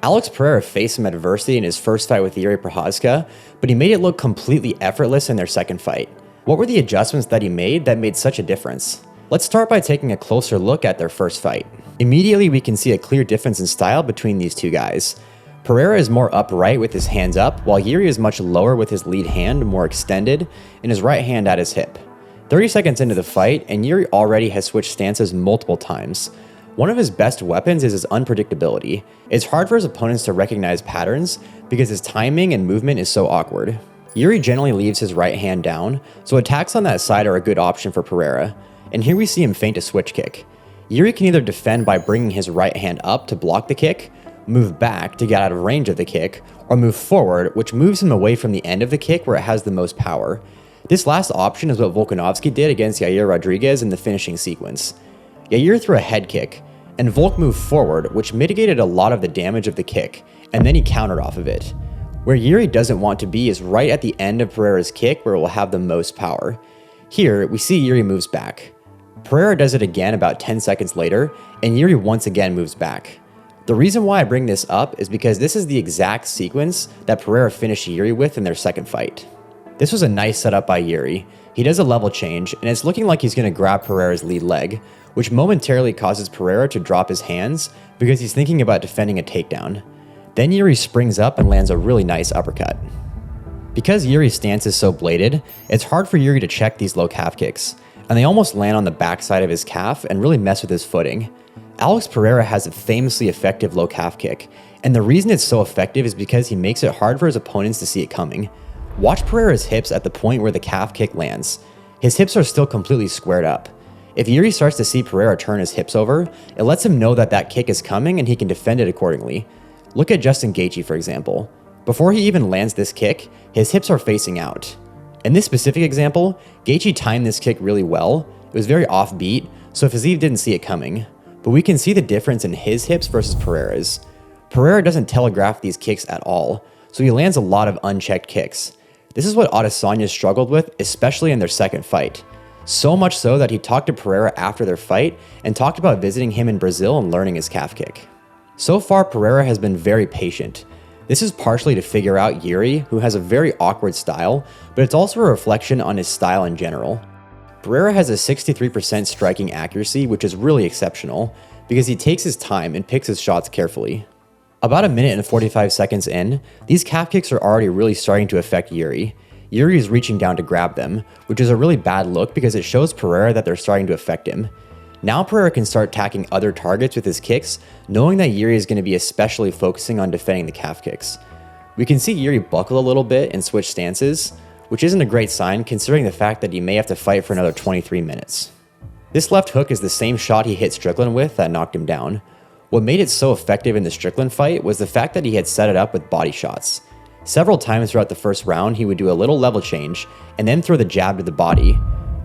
Alex Pereira faced some adversity in his first fight with Jiri Prochazka, but he made it look completely effortless in their second fight. What were the adjustments that he made such a difference? Let's start by taking a closer look at their first fight. Immediately we can see a clear difference in style between these two guys. Pereira is more upright with his hands up, while Jiri is much lower with his lead hand more extended and his right hand at his hip. 30 seconds into the fight, and Jiri already has switched stances multiple times. One of his best weapons is his unpredictability. It's hard for his opponents to recognize patterns because his timing and movement is so awkward. Jiri generally leaves his right hand down, so attacks on that side are a good option for Pereira. And here we see him feint a switch kick. Jiri can either defend by bringing his right hand up to block the kick, move back to get out of range of the kick, or move forward, which moves him away from the end of the kick where it has the most power. This last option is what Volkanovski did against Yair Rodriguez in the finishing sequence. Yair threw a head kick, and Volk moved forward, which mitigated a lot of the damage of the kick, and then he countered off of it. Where Jiri doesn't want to be is right at the end of Pereira's kick where it will have the most power. Here, we see Jiri moves back. Pereira does it again about 10 seconds later, and Jiri once again moves back. The reason why I bring this up is because this is the exact sequence that Pereira finished Jiri with in their second fight. This was a nice setup by Jiri. He does a level change, and it's looking like he's going to grab Pereira's lead leg, which momentarily causes Pereira to drop his hands because he's thinking about defending a takedown. Then Jiri springs up and lands a really nice uppercut. Because Jiri's stance is so bladed, it's hard for Jiri to check these low calf kicks, and they almost land on the backside of his calf and really mess with his footing. Alex Pereira has a famously effective low calf kick, and the reason it's so effective is because he makes it hard for his opponents to see it coming. Watch Pereira's hips at the point where the calf kick lands. His hips are still completely squared up. If Jiri starts to see Pereira turn his hips over, it lets him know that that kick is coming and he can defend it accordingly. Look at Justin Gaethje for example. Before he even lands this kick, his hips are facing out. In this specific example, Gaethje timed this kick really well. It was very offbeat, so Fiziev didn't see it coming. But we can see the difference in his hips versus Pereira's. Pereira doesn't telegraph these kicks at all, so he lands a lot of unchecked kicks. This is what Adesanya struggled with, especially in their second fight. So much so that he talked to Pereira after their fight and talked about visiting him in Brazil and learning his calf kick. So far, Pereira has been very patient. This is partially to figure out Jiri, who has a very awkward style, but it's also a reflection on his style in general. Pereira has a 63% striking accuracy, which is really exceptional, because he takes his time and picks his shots carefully. About a minute and 45 seconds in, these calf kicks are already really starting to affect Jiri. Jiri is reaching down to grab them, which is a really bad look because it shows Pereira that they're starting to affect him. Now Pereira can start attacking other targets with his kicks, knowing that Jiri is going to be especially focusing on defending the calf kicks. We can see Jiri buckle a little bit and switch stances, which isn't a great sign considering the fact that he may have to fight for another 23 minutes. This left hook is the same shot he hit Strickland with that knocked him down. What made it so effective in the Strickland fight was the fact that he had set it up with body shots. Several times throughout the first round, he would do a little level change and then throw the jab to the body.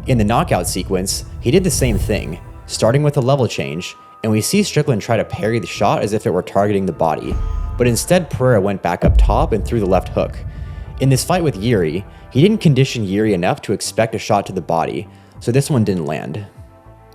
In the knockout sequence, he did the same thing, starting with a level change, and we see Strickland try to parry the shot as if it were targeting the body, but instead Pereira went back up top and threw the left hook. In this fight with Jiri, he didn't condition Jiri enough to expect a shot to the body, so this one didn't land.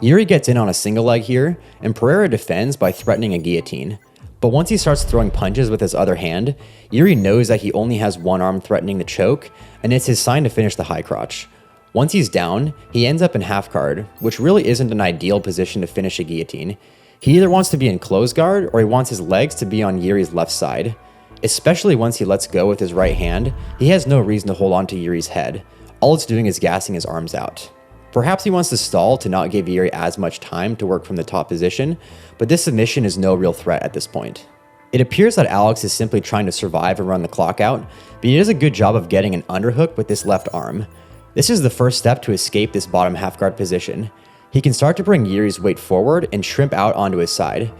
Jiri gets in on a single leg here, and Pereira defends by threatening a guillotine. But once he starts throwing punches with his other hand, Jiri knows that he only has one arm threatening the choke, and it's his sign to finish the high crotch. Once he's down, he ends up in half guard, which really isn't an ideal position to finish a guillotine. He either wants to be in close guard, or he wants his legs to be on Jiri's left side. Especially once he lets go with his right hand, he has no reason to hold on to Jiri's head. All it's doing is gassing his arms out. Perhaps he wants to stall to not give Jiri as much time to work from the top position, but this submission is no real threat at this point. It appears that Alex is simply trying to survive and run the clock out, but he does a good job of getting an underhook with this left arm. This is the first step to escape this bottom half guard position. He can start to bring Jiri's weight forward and shrimp out onto his side.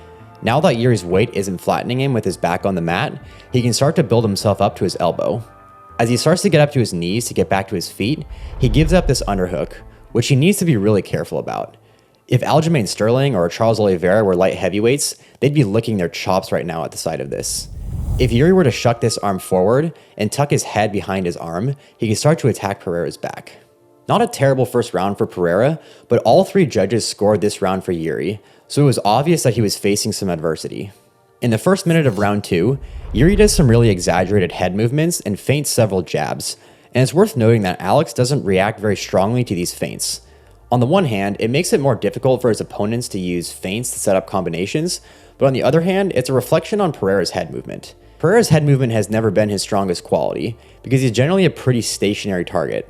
Now that Jiri's weight isn't flattening him with his back on the mat, he can start to build himself up to his elbow. As he starts to get up to his knees to get back to his feet, he gives up this underhook, which he needs to be really careful about. If Aljamain Sterling or Charles Oliveira were light heavyweights, they'd be licking their chops right now at the sight of this. If Jiri were to shuck this arm forward and tuck his head behind his arm, he can start to attack Pereira's back. Not a terrible first round for Pereira, but all three judges scored this round for Jiri. so it was obvious that he was facing some adversity. In the first minute of round 2, Jiri does some really exaggerated head movements and feints several jabs, and it's worth noting that Alex doesn't react very strongly to these feints. On the one hand, it makes it more difficult for his opponents to use feints to set up combinations, but on the other hand, it's a reflection on Pereira's head movement. Pereira's head movement has never been his strongest quality, because he's generally a pretty stationary target.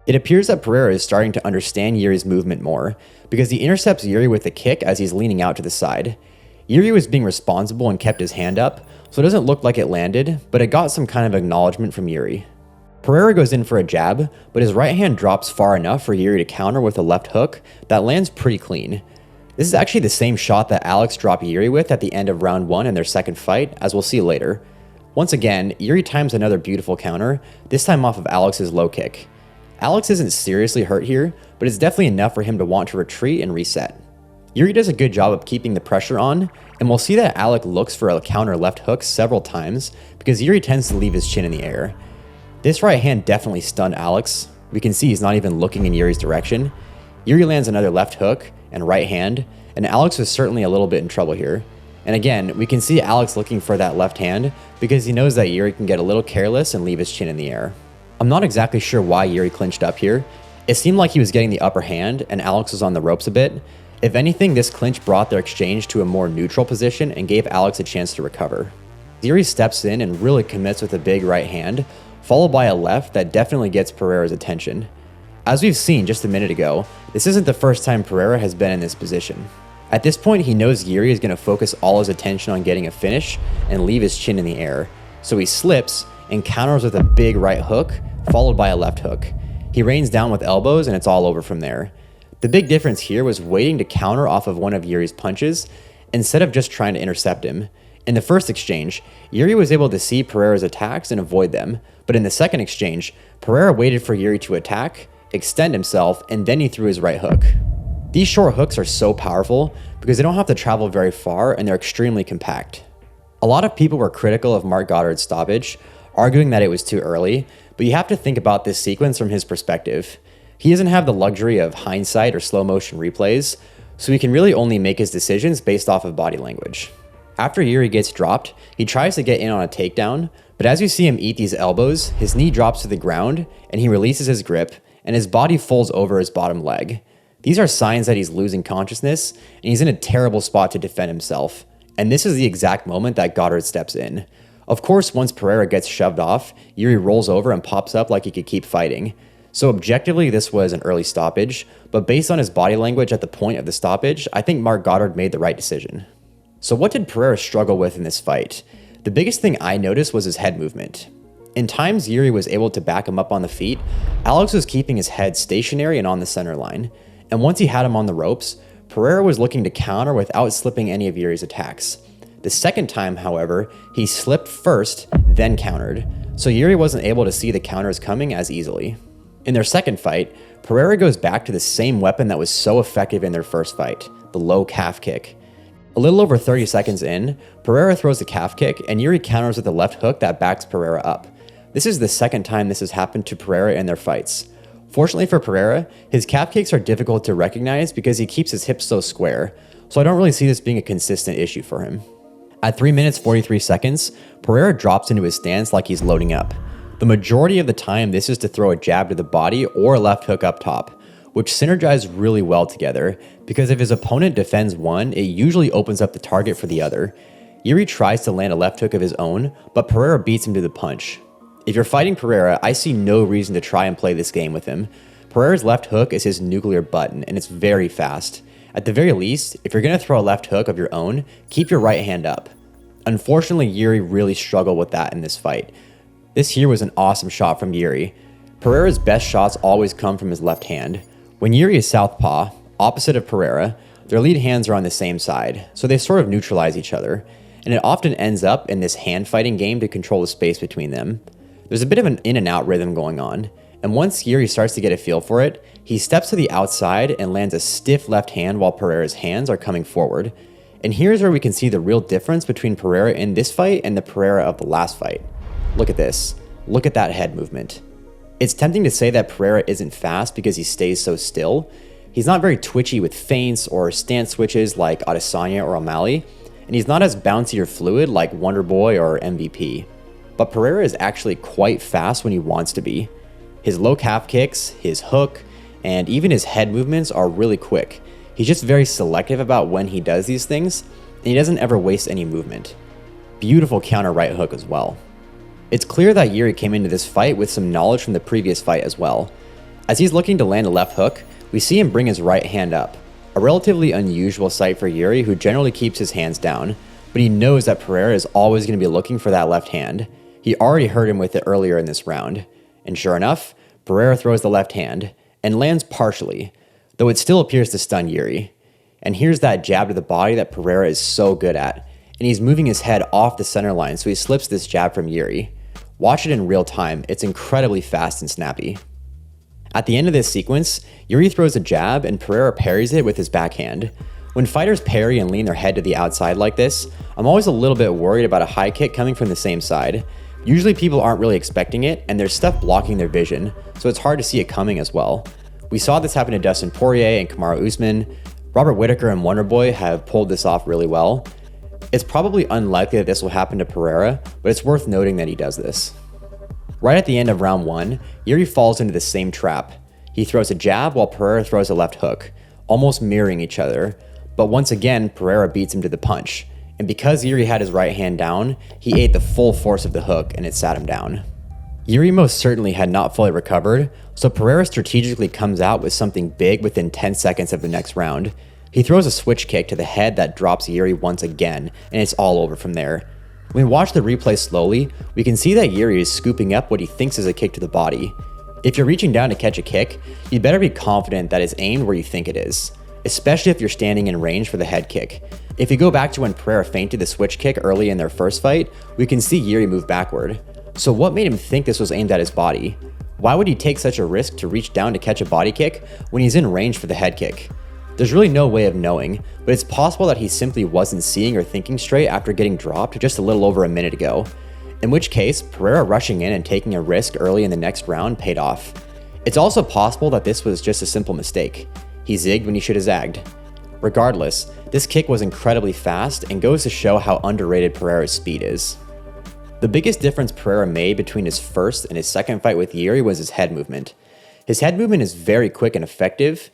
It appears that Pereira is starting to understand Jiri's movement more, because he intercepts Jiri with a kick as he's leaning out to the side. Jiri was being responsible and kept his hand up, so it doesn't look like it landed, but it got some kind of acknowledgement from Jiri. Pereira goes in for a jab, but his right hand drops far enough for Jiri to counter with a left hook that lands pretty clean. This is actually the same shot that Alex dropped Jiri with at the end of round 1 in their second fight, as we'll see later. Once again, Jiri times another beautiful counter, this time off of Alex's low kick. Alex isn't seriously hurt here, but it's definitely enough for him to want to retreat and reset. Jiri does a good job of keeping the pressure on, and we'll see that Alex looks for a counter left hook several times because Jiri tends to leave his chin in the air. This right hand definitely stunned Alex. We can see he's not even looking in Jiri's direction. Jiri lands another left hook and right hand, and Alex was certainly a little bit in trouble here. And again, we can see Alex looking for that left hand because he knows that Jiri can get a little careless and leave his chin in the air. I'm not exactly sure why Jiri clinched up here. It seemed like he was getting the upper hand and Alex was on the ropes a bit. If anything, this clinch brought their exchange to a more neutral position and gave Alex a chance to recover. Jiri steps in and really commits with a big right hand, followed by a left that definitely gets Pereira's attention. As we've seen just a minute ago, this isn't the first time Pereira has been in this position. At this point, he knows Jiri is going to focus all his attention on getting a finish and leave his chin in the air, so he slips and counters with a big right hook, followed by a left hook. He rains down with elbows and it's all over from there. The big difference here was waiting to counter off of one of Jiri's punches instead of just trying to intercept him. In the first exchange, Jiri was able to see Pereira's attacks and avoid them, but in the second exchange, Pereira waited for Jiri to attack, extend himself, and then he threw his right hook. These short hooks are so powerful because they don't have to travel very far and they're extremely compact. A lot of people were critical of Marc Goddard's stoppage, arguing that it was too early, but you have to think about this sequence from his perspective. He doesn't have the luxury of hindsight or slow motion replays, so he can really only make his decisions based off of body language. After Jiri gets dropped, he tries to get in on a takedown, but as you see him eat these elbows, his knee drops to the ground and he releases his grip and his body folds over his bottom leg. These are signs that he's losing consciousness and he's in a terrible spot to defend himself. And this is the exact moment that Goddard steps in. Of course, once Pereira gets shoved off, Jiri rolls over and pops up like he could keep fighting. So objectively, this was an early stoppage, but based on his body language at the point of the stoppage, I think Marc Goddard made the right decision. So what did Pereira struggle with in this fight? The biggest thing I noticed was his head movement. In times Jiri was able to back him up on the feet, Alex was keeping his head stationary and on the center line. And once he had him on the ropes, Pereira was looking to counter without slipping any of Jiri's attacks. The second time, however, he slipped first, then countered, so Jiri wasn't able to see the counters coming as easily. In their second fight, Pereira goes back to the same weapon that was so effective in their first fight, the low calf kick. A little over 30 seconds in, Pereira throws the calf kick and Jiri counters with a left hook that backs Pereira up. This is the second time this has happened to Pereira in their fights. Fortunately for Pereira, his calf kicks are difficult to recognize because he keeps his hips so square, so I don't really see this being a consistent issue for him. At 3 minutes 43 seconds, Pereira drops into his stance like he's loading up. The majority of the time this is to throw a jab to the body or a left hook up top, which synergize really well together because if his opponent defends one, it usually opens up the target for the other. Jiri tries to land a left hook of his own, but Pereira beats him to the punch. If you're fighting Pereira, I see no reason to try and play this game with him. Pereira's left hook is his nuclear button, and it's very fast. At the very least, if you're going to throw a left hook of your own, keep your right hand up. Unfortunately, Jiri really struggled with that in this fight. This here was an awesome shot from Jiri. Pereira's best shots always come from his left hand. When Jiri is southpaw, opposite of Pereira, their lead hands are on the same side, so they sort of neutralize each other, and it often ends up in this hand fighting game to control the space between them. There's a bit of an in and out rhythm going on, and once Jiri starts to get a feel for it, he steps to the outside and lands a stiff left hand while Pereira's hands are coming forward. And here's where we can see the real difference between Pereira in this fight and the Pereira of the last fight. Look at this. Look at that head movement. It's tempting to say that Pereira isn't fast because he stays so still. He's not very twitchy with feints or stance switches like Adesanya or O'Malley, and he's not as bouncy or fluid like Wonder Boy or MVP. But Pereira is actually quite fast when he wants to be. His low calf kicks, his hook, and even his head movements are really quick. He's just very selective about when he does these things, and he doesn't ever waste any movement. Beautiful counter right hook as well. It's clear that Jiri came into this fight with some knowledge from the previous fight as well. As he's looking to land a left hook, we see him bring his right hand up, a relatively unusual sight for Jiri, who generally keeps his hands down, but he knows that Pereira is always going to be looking for that left hand. He already hurt him with it earlier in this round, and sure enough, Pereira throws the left hand, and lands partially, though it still appears to stun Jiri. And here's that jab to the body that Pereira is so good at, and he's moving his head off the center line so he slips this jab from Jiri. Watch it in real time, it's incredibly fast and snappy. At the end of this sequence, Jiri throws a jab and Pereira parries it with his backhand. When fighters parry and lean their head to the outside like this, I'm always a little bit worried about a high kick coming from the same side. Usually people aren't really expecting it, and there's stuff blocking their vision, so it's hard to see it coming as well. We saw this happen to Dustin Poirier and Kamaru Usman. Robert Whittaker and Wonderboy have pulled this off really well. It's probably unlikely that this will happen to Pereira, but it's worth noting that he does this. Right at the end of round 1, Jiri falls into the same trap. He throws a jab while Pereira throws a left hook, almost mirroring each other, but once again Pereira beats him to the punch, and because Jiri had his right hand down, he ate the full force of the hook and it sat him down. Jiri most certainly had not fully recovered, so Pereira strategically comes out with something big within 10 seconds of the next round. He throws a switch kick to the head that drops Jiri once again, and it's all over from there. When we watch the replay slowly, we can see that Jiri is scooping up what he thinks is a kick to the body. If you're reaching down to catch a kick, you better be confident that it's aimed where you think it is, especially if you're standing in range for the head kick. If you go back to when Pereira feinted the switch kick early in their first fight, we can see Jiri move backward. So what made him think this was aimed at his body? Why would he take such a risk to reach down to catch a body kick when he's in range for the head kick? There's really no way of knowing, but it's possible that he simply wasn't seeing or thinking straight after getting dropped just a little over a minute ago. In which case, Pereira rushing in and taking a risk early in the next round paid off. It's also possible that this was just a simple mistake. He zigged when he should have zagged. Regardless, this kick was incredibly fast and goes to show how underrated Pereira's speed is. The biggest difference Pereira made between his first and his second fight with Jiri was his head movement. His head movement is very quick and effective.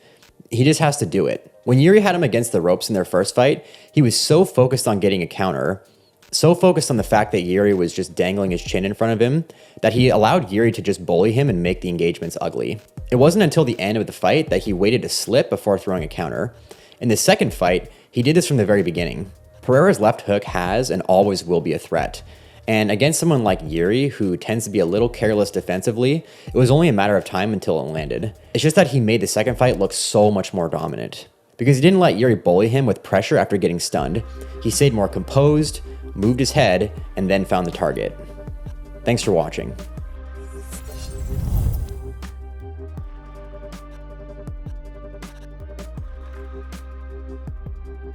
He just has to do it. When Jiri had him against the ropes in their first fight, he was so focused on getting a counter, so focused on the fact that Jiri was just dangling his chin in front of him, that he allowed Jiri to just bully him and make the engagements ugly. It wasn't until the end of the fight that he waited to slip before throwing a counter. In the second fight, he did this from the very beginning. Pereira's left hook has and always will be a threat. And against someone like Jiri, who tends to be a little careless defensively, it was only a matter of time until it landed. It's just that he made the second fight look so much more dominant. Because he didn't let Jiri bully him with pressure after getting stunned. He stayed more composed, moved his head, and then found the target. Thanks for watching.